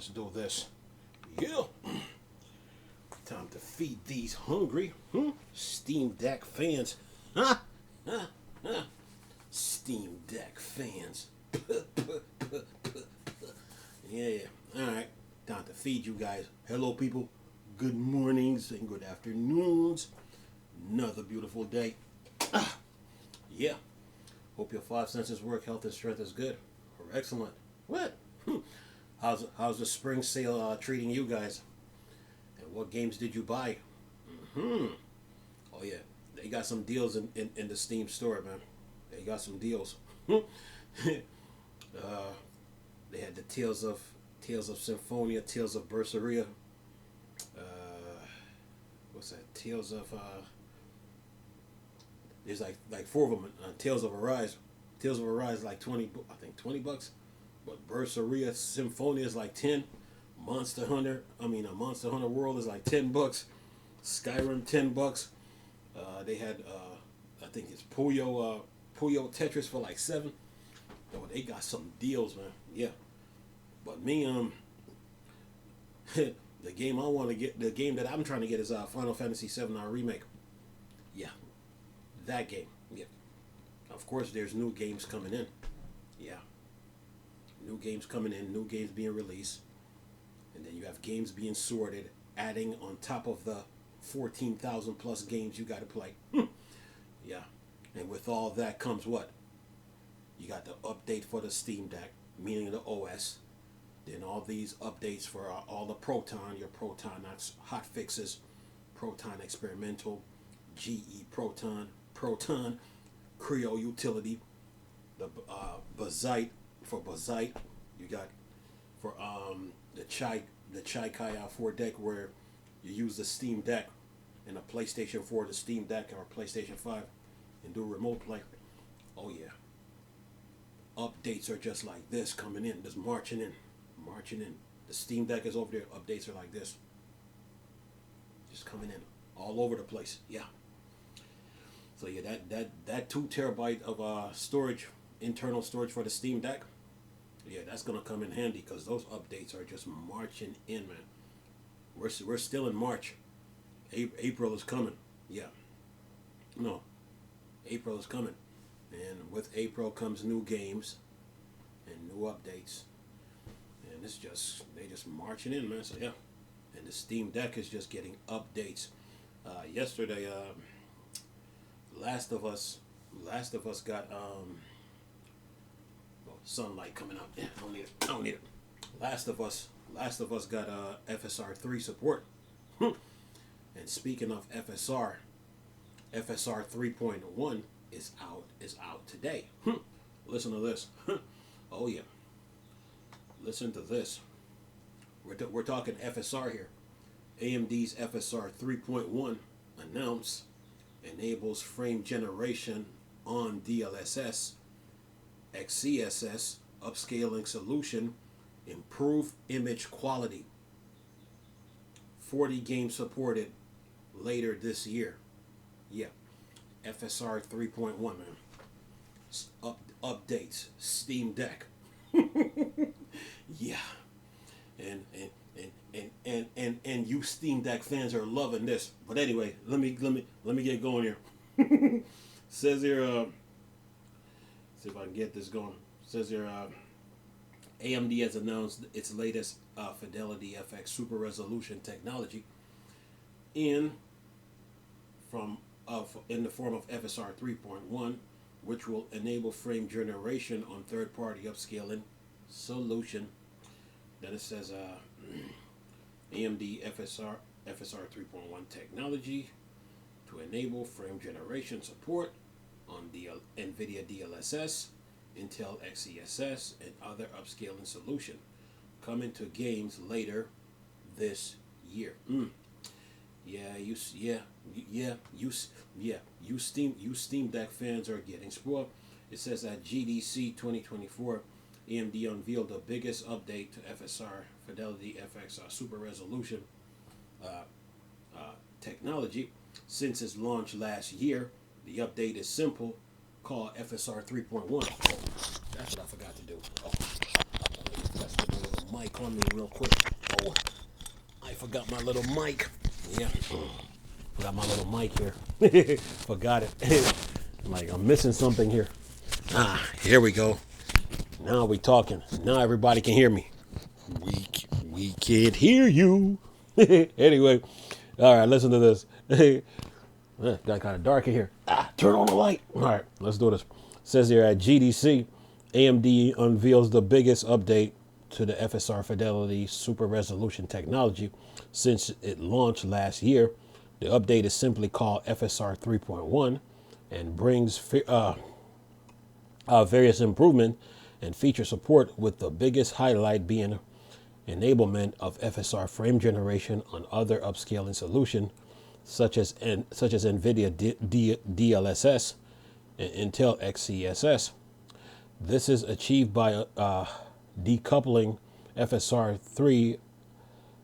Let's do this. Yeah. Time to feed these hungry Steam Deck fans. Huh? Huh? Huh? Steam Deck fans. Yeah. Alright. Time to feed you guys. Hello, people. Good mornings and good afternoons. Another beautiful day. Yeah. Hope your five senses work. Health and strength is good. Or excellent. What? How's the spring sale treating you guys? And what games did you buy? Oh yeah, they got some deals in the Steam store, man. They got some deals. They had the Tales of Symphonia, Tales of Berseria. What's that? Tales of there's like four of them. Tales of Arise. Tales of Arise like 20. I think $20. But Berseria Symphonia is like 10. Monster Hunter World is like $10. Skyrim $10. They had I think it's Puyo Tetris for like 7. Oh, they got some deals, man. Yeah. But me, the game I want to get, the game that I'm trying to get is Final Fantasy VII Remake. Yeah. That game. Yeah. Of course, there's new games coming in. Yeah. New games coming in, new games being released, and then you have games being sorted, adding on top of the 14,000 plus games you got to play. Yeah, and with all that comes what? You got the update for the Steam Deck, meaning the OS. Then all these updates for all the Proton, your Proton hot fixes, Proton Experimental, GE Proton, Creo Utility, the Bazite. For Bazite, you got for the Chikai 4 deck where you use the Steam Deck and a PlayStation 4, the Steam Deck or PlayStation 5 and do remote play. Oh yeah. Updates are just like this coming in, just marching in. The Steam Deck is over there. Updates are like this. Just coming in all over the place. Yeah. So yeah, that 2 terabyte of storage, internal storage for the Steam Deck. Yeah, that's gonna come in handy because those updates are just marching in, man. We're still in March. April is coming. Yeah. No. April is coming. And with April comes new games and new updates. And they just marching in, man. So yeah. And the Steam Deck is just getting updates. Yesterday, Last of Us got sunlight coming up. Yeah, I don't need it. Last of Us got FSR 3 support. And speaking of FSR 3.1 is out today. Listen to this. Oh yeah. Listen to this. We're talking FSR here. AMD's FSR 3.1 announced enables frame generation on Dlss, Xess upscaling solution, improve image quality. 40 games supported later this year. Yeah, FSR 3.1, man. Updates, Steam Deck. Yeah, and you Steam Deck fans are loving this. But anyway, let me get going here. Says here. See if I can get this going. It says here, AMD has announced its latest Fidelity FX super resolution technology in the form of FSR 3.1, which will enable frame generation on third-party upscaling solution. Then it says AMD FSR 3.1 technology to enable frame generation support on the NVIDIA DLSS, Intel Xess, and other upscaling solution, coming to games later this year. You Steam Deck fans are getting spoiled. It says at GDC 2024, AMD unveiled the biggest update to FSR Fidelity FX super resolution technology since its launch last year. The update is simple, called FSR 3.1. Oh, that's what I forgot to do. Oh, that's a little mic on me real quick. Oh, I forgot my little mic. Yeah, forgot my little mic here. Forgot it. Like I'm missing something here. Here we go. Now we talking. Now everybody can hear me. We can't hear you. Anyway, all right, listen to this. Got kind of dark in here. Turn on the light. All right, let's do this. It says here at GDC, AMD unveils the biggest update to the FSR Fidelity Super Resolution technology since it launched last year. The update is simply called FSR 3.1 and brings various improvements and feature support, with the biggest highlight being enablement of FSR frame generation on other upscaling solutions such as NVIDIA Dlss and Intel Xess. This is achieved by decoupling FSR 3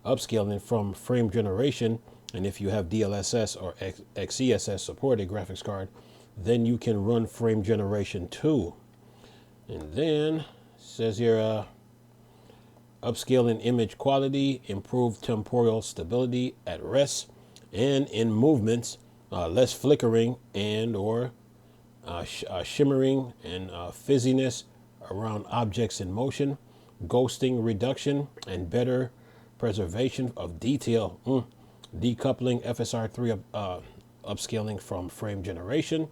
upscaling from frame generation, and if you have DLSS or XeSS supported graphics card, then you can run frame generation too. And then it says here upscaling image quality, improved temporal stability at rest and in movements, less flickering and or shimmering and fizziness around objects in motion, ghosting reduction, and better preservation of detail. Decoupling FSR3 upscaling from frame generation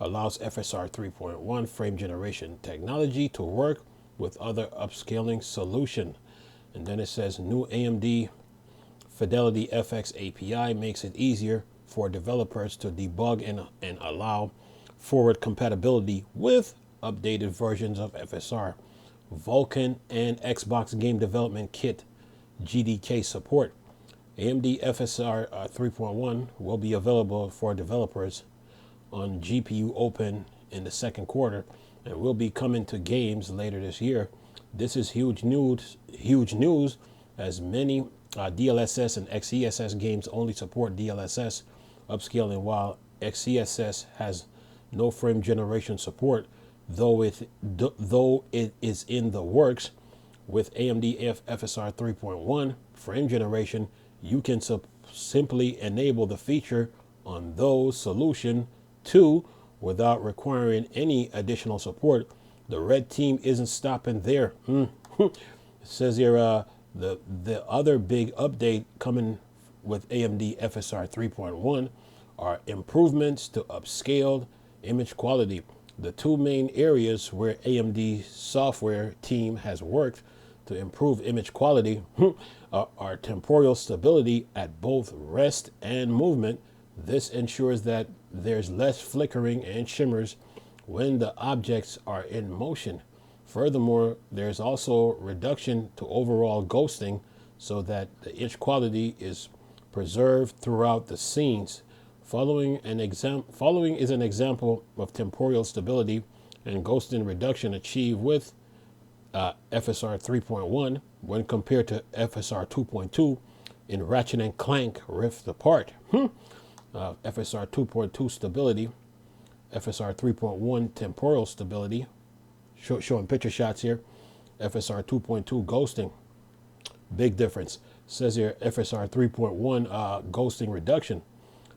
allows FSR 3.1 frame generation technology to work with other upscaling solution. And then it says new AMD Fidelity FX API makes it easier for developers to debug and allow forward compatibility with updated versions of FSR, Vulkan, and Xbox Game Development Kit GDK support. AMD FSR 3.1 will be available for developers on GPU Open in the second quarter and will be coming to games later this year. This is huge news as many DLSS and XeSS games only support DLSS upscaling, while XeSS has no frame generation support, though it is in the works. With AMD FSR 3.1 frame generation, you can simply enable the feature on those solutions too without requiring any additional support. The red team isn't stopping there. It says here the other big update coming with AMD FSR 3.1 are improvements to upscaled image quality. The two main areas where AMD software team has worked to improve image quality are temporal stability at both rest and movement. This ensures that there's less flickering and shimmers when the objects are in motion. Furthermore, there's also reduction to overall ghosting so that the image quality is preserved throughout the scenes. Following is an example of temporal stability and ghosting reduction achieved with FSR 3.1 when compared to FSR 2.2 in Ratchet and Clank Rift Apart. FSR 2.2 stability, FSR 3.1 temporal stability, showing picture shots here, FSR 2.2 ghosting, big difference. Says here FSR 3.1 ghosting reduction.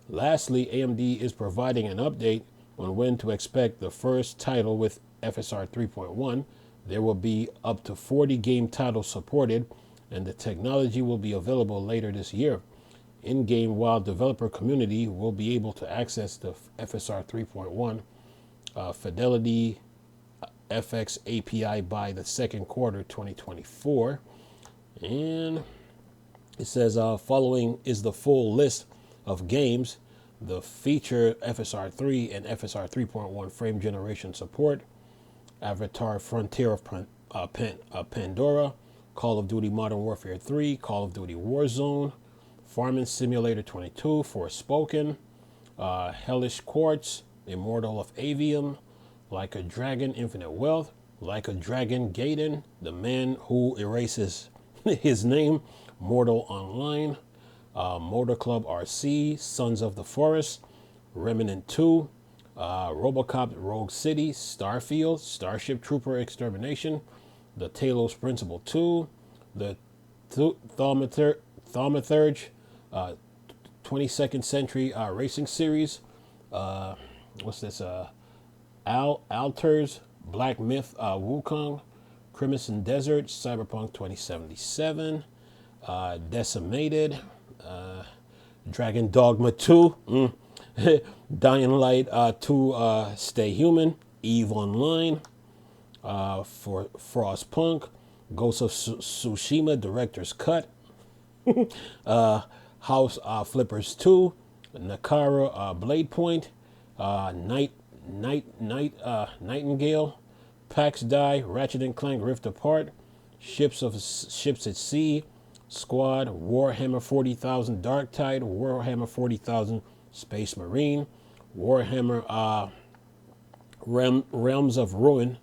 Lastly, AMD is providing an update on when to expect the first title with FSR 3.1. There will be up to 40 game titles supported, and the technology will be available later this year. In-game, while developer community will be able to access the FSR 3.1 Fidelity FX API by the second quarter 2024. And it says following is the full list of games. The feature FSR 3 and FSR 3.1 frame generation support, Avatar Frontier of Pandora, Call of Duty Modern Warfare 3, Call of Duty Warzone, Farming Simulator 22, Forspoken, Hellish Quartz, Immortal of Avium, Like a Dragon Infinite Wealth, Like a Dragon Gaiden, The Man Who Erases His Name, Mortal Online, Motor Club RC, Sons of the Forest, Remnant 2, Robocop Rogue City, Starfield, Starship Trooper Extermination, The Talos Principle 2, the Thaumaturge 22nd Century Racing Series. What's this? Alters, Black Myth, Wukong, Crimson Desert, Cyberpunk 2077, Decimated, Dragon Dogma 2, Dying Light 2, Stay Human, Eve Online, for Frostpunk, Ghost of Tsushima Director's Cut, House Flippers 2, Nakara Blade Point, Nightingale, PAX Die, Ratchet and Clank Rift Apart, Ships at Sea, Squad, Warhammer 40,000 Dark Tide, Warhammer 40,000 Space Marine, Warhammer Realms of Ruin,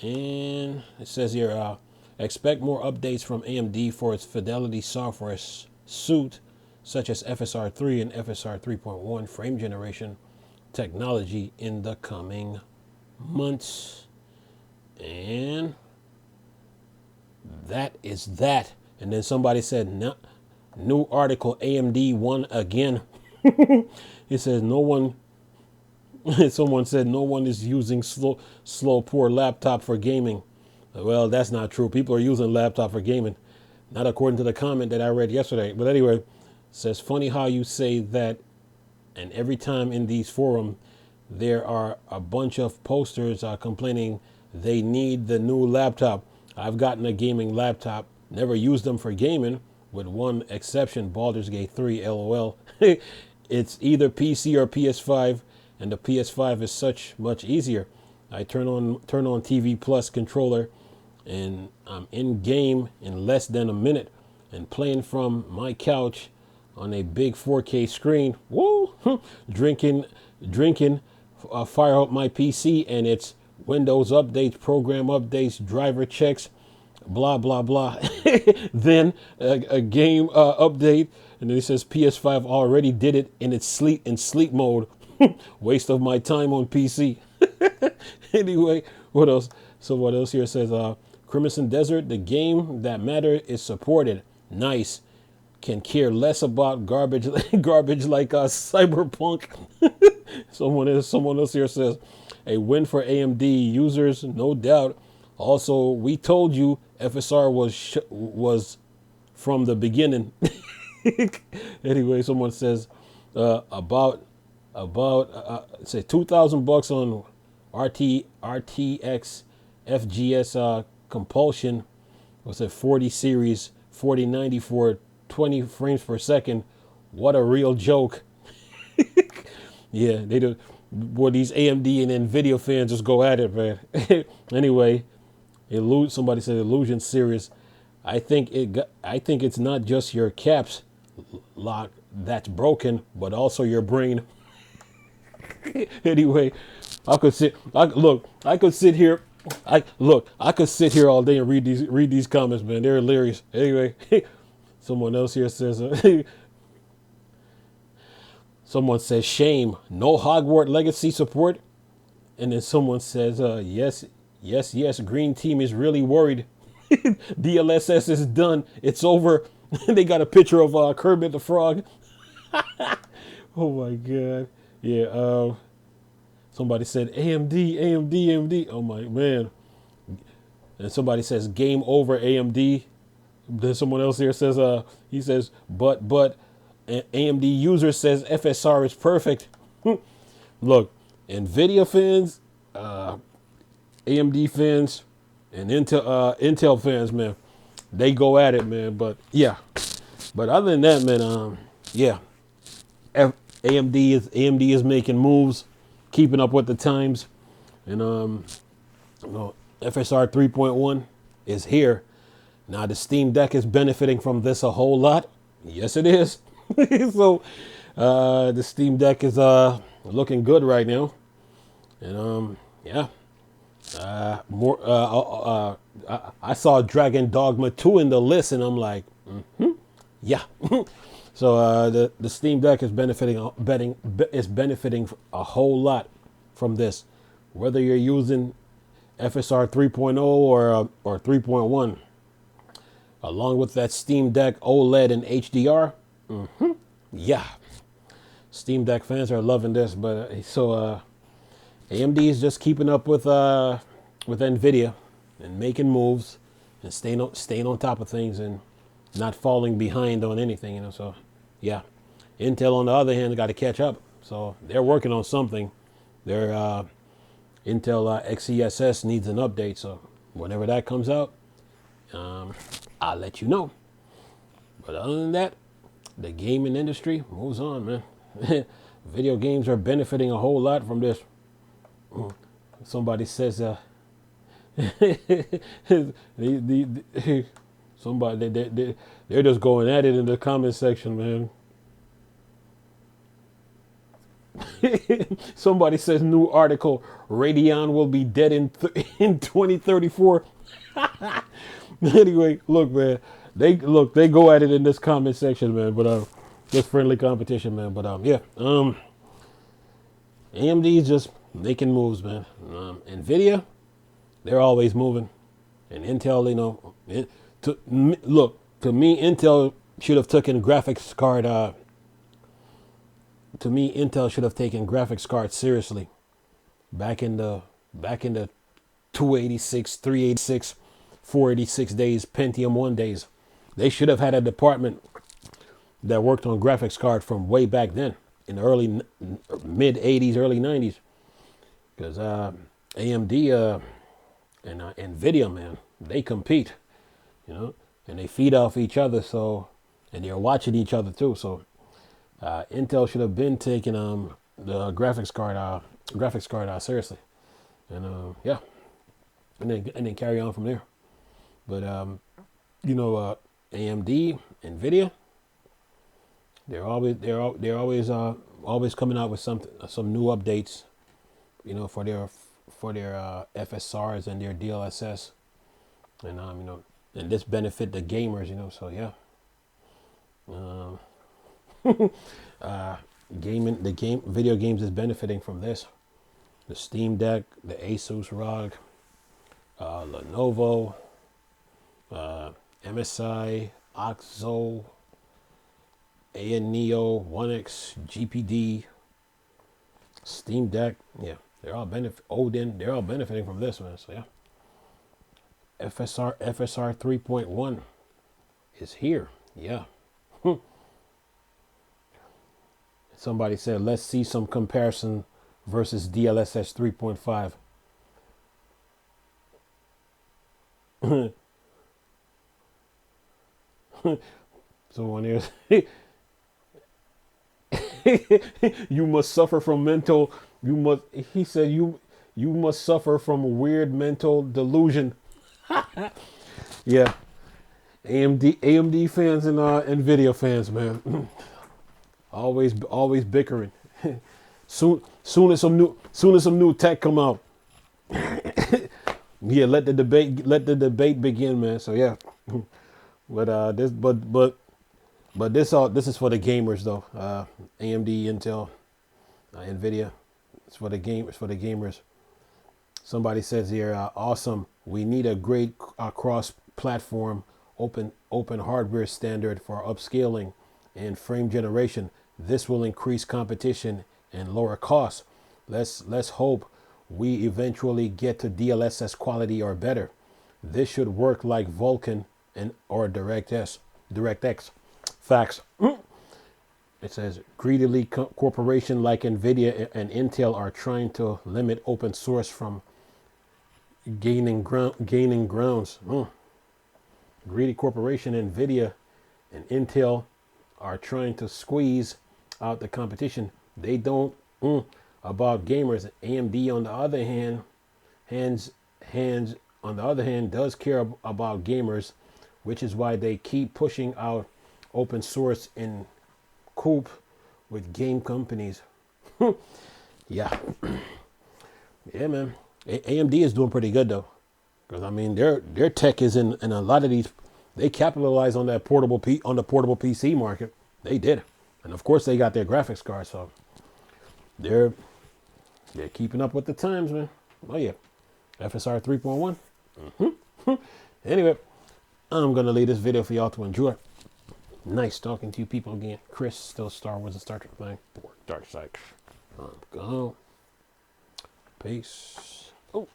and it says here, expect more updates from AMD for its Fidelity software suite, such as FSR 3 and FSR 3.1 frame generation technology in the coming months. And that is that. And then somebody said, no, new article, AMD won again. It says no one, someone said no one is using slow, poor laptop for gaming. Well, that's not true. People are using laptop for gaming. Not according to the comment that I read yesterday. But anyway, it says, funny how you say that. And every time in these forums, there are a bunch of posters complaining they need the new laptop. I've gotten a gaming laptop, never used them for gaming, with one exception, Baldur's Gate 3, LOL. It's either PC or PS5, and the PS5 is much easier. I turn on TV Plus controller, and I'm in game in less than a minute, and playing from my couch on a big 4K screen. Woo! drinking. Fire up my PC, and it's Windows updates, program updates, driver checks, blah blah blah. Then a game update, and then it says PS5 already did it in its sleep mode. Waste of my time on PC. Anyway, what else? So what else here says? Crimson Desert, the game that matters is supported. Nice. Can care less about garbage like Cyberpunk. Someone else here says, a win for AMD users, no doubt. Also, we told you FSR was from the beginning. Anyway, someone says about say $2,000 on RTX FGS Compulsion. What's it? 40 series 4090 for 20 frames per second. What a real joke. Yeah, they do. Boy, these AMD and Nvidia fans just go at it, man. Anyway, somebody said Illusion serious. I think it's not just your caps lock that's broken, but also your brain. Anyway, I could sit here all day and read these comments, man. They're hilarious. Anyway, someone else here says, someone says, shame, no Hogwarts Legacy support. And then someone says, yes, Green Team is really worried. DLSS is done. It's over. They got a picture of Kermit the Frog. Oh my God. Yeah. Somebody said AMD. Oh my man. And somebody says game over AMD. Then someone else here says, he says, but AMD user says FSR is perfect. Look, Nvidia fans, AMD fans, and Intel fans, man, they go at it, man. But yeah, but other than that, man, yeah, AMD is making moves, keeping up with the times, and FSR 3.1 is here. Now the Steam Deck is benefiting from this a whole lot. Yes, it is. So the Steam Deck is looking good right now, and yeah. I saw Dragon Dogma 2 in the list, and I'm like, yeah. So the Steam Deck is benefiting a whole lot from this, whether you're using FSR 3.0 or 3.1. along with that Steam Deck OLED and HDR. Yeah, Steam Deck fans are loving this, but AMD is just keeping up with Nvidia and making moves and staying on top of things and not falling behind on anything, So, yeah, Intel on the other hand got to catch up. So they're working on something. Their Intel Xess needs an update. So whenever that comes out, I'll let you know. But other than that, the gaming industry moves on, man. Video games are benefiting a whole lot from this. Somebody says, they're just going at it in the comment section, man. Somebody says new article: Radeon will be dead in 2034. Anyway, look, man. They go at it in this comment section, man. But just friendly competition, man. But yeah, AMD is just making moves, man. Nvidia, they're always moving, and Intel, to me, Intel should have taken graphics card. To me, Intel should have taken graphics cards seriously back in the 286, 386, 486 days, Pentium 1 days. They should have had a department that worked on graphics card from way back then in the early mid 80s, early 90s. Because AMD and Nvidia, man, they compete, and they feed off each other. So, and they're watching each other too. So, Intel should have been taking the graphics card seriously, and yeah, and then carry on from there. But AMD, Nvidia, they're always coming out with some new updates, for their FSRs and their DLSS, and and this benefit the gamers, So yeah. Video games is benefiting from this. The Steam Deck, the Asus ROG, Lenovo, MSI, OXO, Neo, 1X, GPD, Steam Deck. Yeah, they're all benefiting from this, man. So yeah. FSR 3.1 is here. Yeah. Somebody said, let's see some comparison versus DLSS 3.5. Someone else. You must suffer from mental. He said, you must suffer from weird mental delusion. Yeah. AMD fans and Nvidia fans, man. Always bickering. Soon as some new tech come out, yeah, let the debate begin, man. So yeah, but this is for the gamers though. AMD, Intel, Nvidia, it's for the gamers. Somebody says here, awesome. We need a great cross-platform open hardware standard for upscaling and frame generation. This will increase competition and lower costs. Let's hope we eventually get to DLSS quality or better. This should work like Vulkan or DirectX. Facts. It says greedily corporation like Nvidia and Intel are trying to limit open source from gaining grounds. Greedy corporation Nvidia and Intel are trying to squeeze out the competition. They don't about gamers. AMD on the other hand does care about gamers, which is why they keep pushing out open source in coop with game companies. Yeah. Yeah, man. AMD is doing pretty good though, because I mean their tech is in a lot of these. They capitalize on that portable PC market. They did, and of course they got their graphics cards, so they're keeping up with the times, man. Oh yeah, FSR 3.1. Anyway, I'm going to leave this video for y'all to enjoy. Nice talking to you people again. Chris, still Star Wars and Star Trek thing. Dark Side. Go home. Peace. Oh.